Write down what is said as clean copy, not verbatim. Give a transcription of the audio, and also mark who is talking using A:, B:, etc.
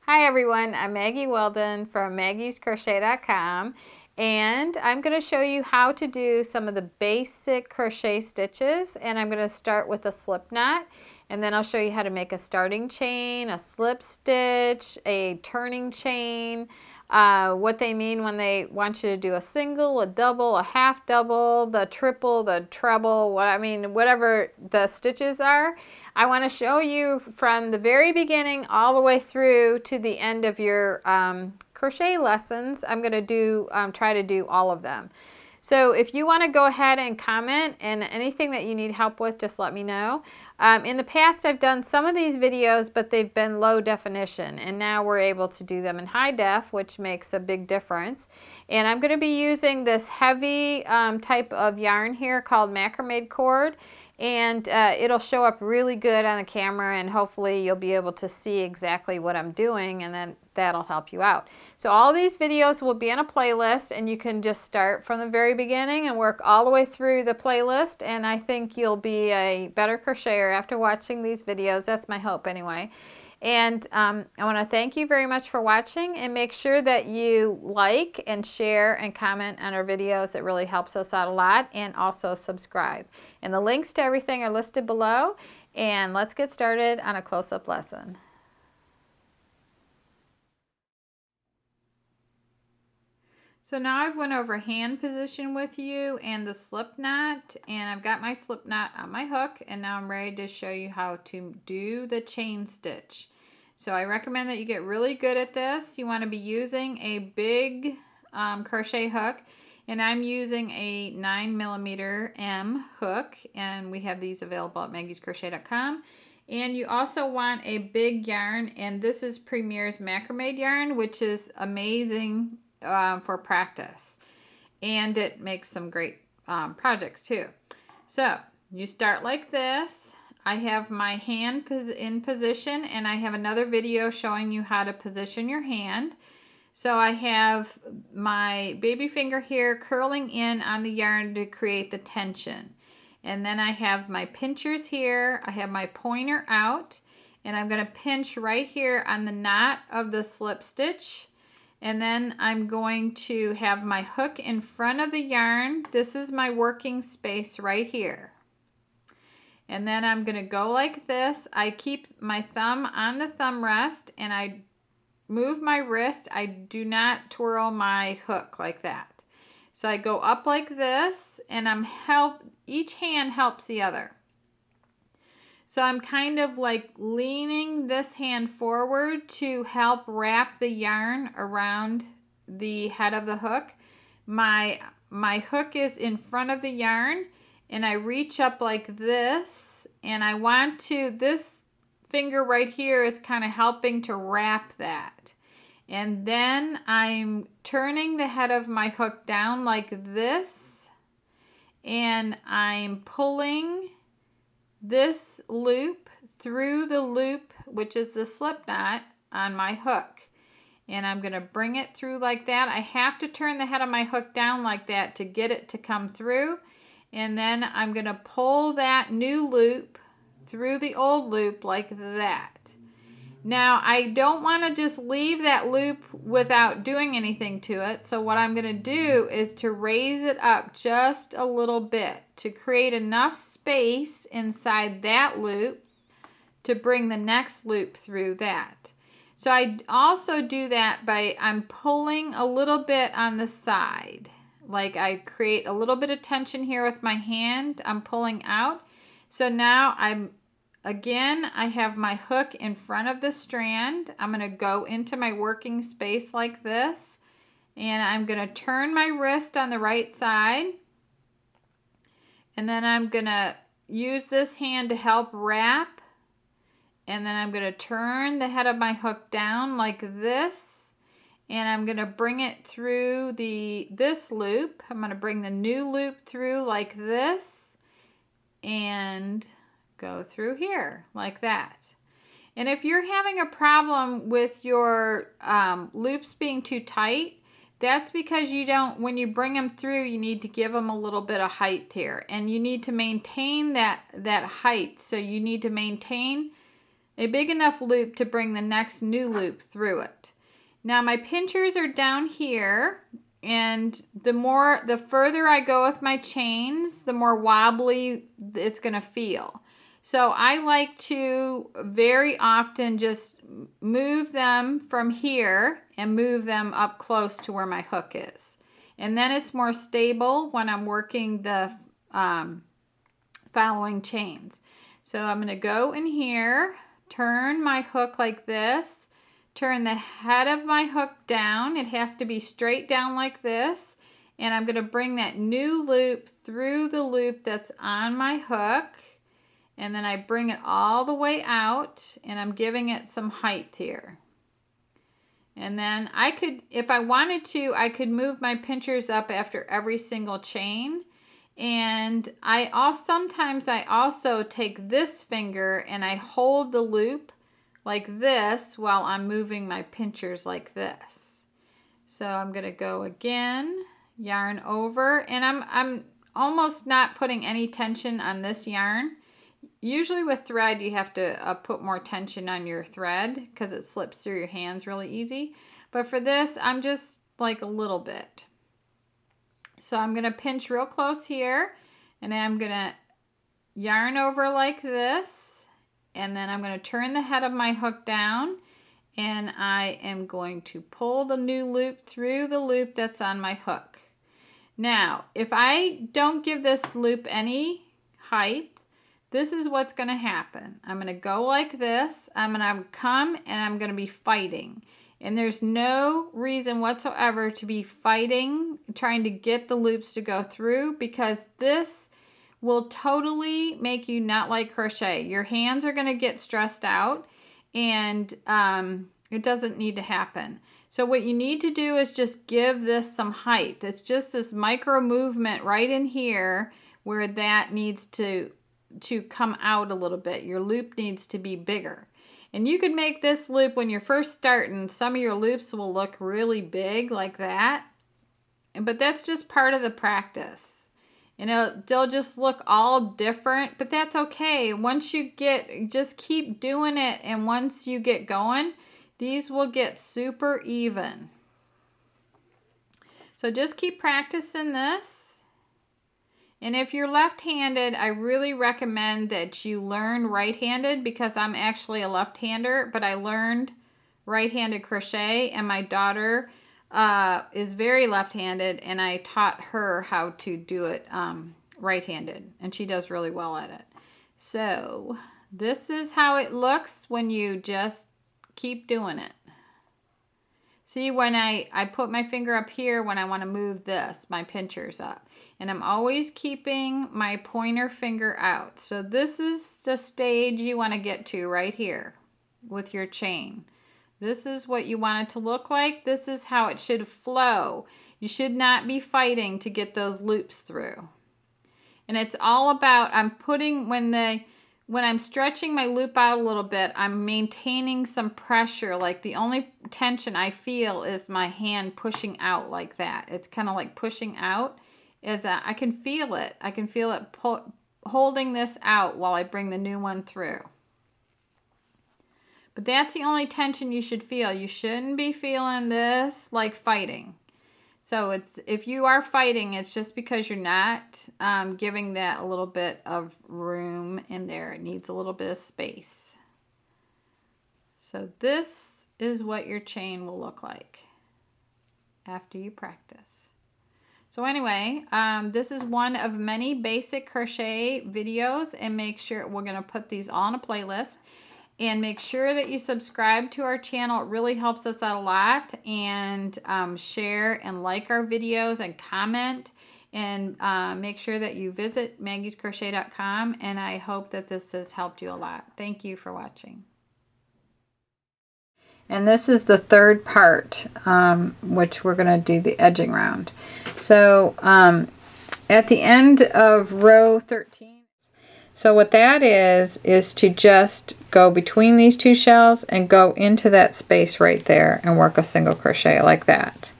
A: Hi everyone, I'm Maggie Weldon from maggiescrochet.com, and I'm going to show you how to do some of the basic crochet stitches. And I'm going to start with a slip knot, and then I'll show you how to make a starting chain, a slip stitch, a turning chain, what they mean when they want you to do a single, a double, a half double, the triple, the treble, whatever the stitches are. I want to show you from the very beginning all the way through to the end of your crochet lessons. I'm going to try to do all of them. So if you want to go ahead and comment, and anything that you need help with, just let me know. In the past I've done some of these videos, but they've been low definition, and now we're able to do them in high def, which makes a big difference. And I'm going to be using this heavy type of yarn here called macrame cord. And it'll show up really good on the camera, and hopefully you'll be able to see exactly what I'm doing, and then that'll help you out. So all these videos will be in a playlist, and you can just start from the very beginning and work all the way through the playlist, and I think you'll be a better crocheter after watching these videos. That's my hope anyway. And I want to thank you very much for watching, and make sure that you like and share and comment on our videos. It really helps us out a lot. And also subscribe. And the links to everything are listed below. And let's get started on a close-up lesson. So now I've went over hand position with you and the slip knot, and I've got my slip knot on my hook, and now I'm ready to show you how to do the chain stitch. So I recommend that you get really good at this. You want to be using a big crochet hook, and I'm using a 9mm M hook, and we have these available at maggiescrochet.com. And you also want a big yarn, and this is Premier's macrame yarn, which is amazing for practice, and it makes some great projects too. So you start like this. I have my hand in position, and I have another video showing you how to position your hand. So I have my baby finger here curling in on the yarn to create the tension, and then I have my pinchers here. I have my pointer out, and I'm going to pinch right here on the knot of the slip stitch. And then I'm going to have my hook in front of the yarn. This is my working space right here. And then I'm going to go like this. I keep my thumb on the thumb rest, and I move my wrist. I do not twirl my hook like that. So I go up like this, and each hand helps the other. So I'm kind of like leaning this hand forward to help wrap the yarn around the head of the hook. My hook is in front of the yarn, and I reach up like this, and this finger right here is kind of helping to wrap that. And then I'm turning the head of my hook down like this, and I'm pulling this loop through the loop, which is the slip knot, on my hook. And I'm going to bring it through like that. I have to turn the head of my hook down like that to get it to come through. And then I'm going to pull that new loop through the old loop like that. Now, I don't want to just leave that loop without doing anything to it. So what I'm going to do is to raise it up just a little bit to create enough space inside that loop to bring the next loop through that. So I also do that I'm pulling a little bit on the side. Like I create a little bit of tension here with my hand. I'm pulling out. So now I have my hook in front of the strand. I'm going to go into my working space like this, and I'm going to turn my wrist on the right side, and then I'm going to use this hand to help wrap, and then I'm going to turn the head of my hook down like this, and I'm going to bring it through this loop. I'm going to bring the new loop through like this, and go through here like that. And if you're having a problem with your loops being too tight, that's because you don't, when you bring them through, you need to give them a little bit of height here, and you need to maintain that height. So you need to maintain a big enough loop to bring the next new loop through it. Now my pinchers are down here, and the further I go with my chains, the more wobbly it's going to feel. So I like to very often just move them from here and move them up close to where my hook is. And then it's more stable when I'm working the following chains. So I'm going to go in here, turn my hook like this, turn the head of my hook down. It has to be straight down like this. And I'm going to bring that new loop through the loop that's on my hook. And then I bring it all the way out, and I'm giving it some height here. And then I could, if I wanted to, I could move my pinchers up after every single chain. And sometimes I also take this finger and I hold the loop like this while I'm moving my pinchers like this. So I'm going to go again, yarn over, and I'm almost not putting any tension on this yarn. Usually with thread, you have to put more tension on your thread because it slips through your hands really easy. But for this, I'm just like a little bit. So I'm going to pinch real close here, and I'm going to yarn over like this, and then I'm going to turn the head of my hook down, and I am going to pull the new loop through the loop that's on my hook. Now, if I don't give this loop any height, this is what's going to happen. I'm going to go like this. I'm going to come and I'm going to be fighting. And there's no reason whatsoever to be fighting, trying to get the loops to go through, because this will totally make you not like crochet. Your hands are going to get stressed out, and it doesn't need to happen. So what you need to do is just give this some height. It's just this micro movement right in here where that needs to come out a little bit. Your loop needs to be bigger. And you could make this loop when you're first starting. Some of your loops will look really big like that, but that's just part of the practice. You know, they'll just look all different, but that's okay. Once you just keep doing it, and once you get going, these will get super even. So just keep practicing this. And if you're left-handed, I really recommend that you learn right-handed, because I'm actually a left-hander, but I learned right-handed crochet, and my daughter is very left-handed, and I taught her how to do it right-handed, and she does really well at it. So this is how it looks when you just keep doing it. See, when I put my finger up here when I want to move this, my pinchers up. And I'm always keeping my pointer finger out. So this is the stage you want to get to right here with your chain. This is what you want it to look like. This is how it should flow. You should not be fighting to get those loops through. And it's all about, when I'm stretching my loop out a little bit, I'm maintaining some pressure. Like the only tension I feel is my hand pushing out like that. It's kind of like pushing out. I can feel it. I can feel it holding this out while I bring the new one through. But that's the only tension you should feel. You shouldn't be feeling this like fighting. So if you are fighting, it's just because you're not giving that a little bit of room in there. It needs a little bit of space. So this is what your chain will look like after you practice. So anyway, this is one of many basic crochet videos, and make sure we're going to put these all in a playlist. And make sure that you subscribe to our channel. It really helps us out a lot. And share and like our videos and comment. And make sure that you visit maggiescrochet.com. And I hope that this has helped you a lot. Thank you for watching. And this is the third part, which we're going to do the edging round. So at the end of row 13, so what that is to just go between these two shells and go into that space right there and work a single crochet like that.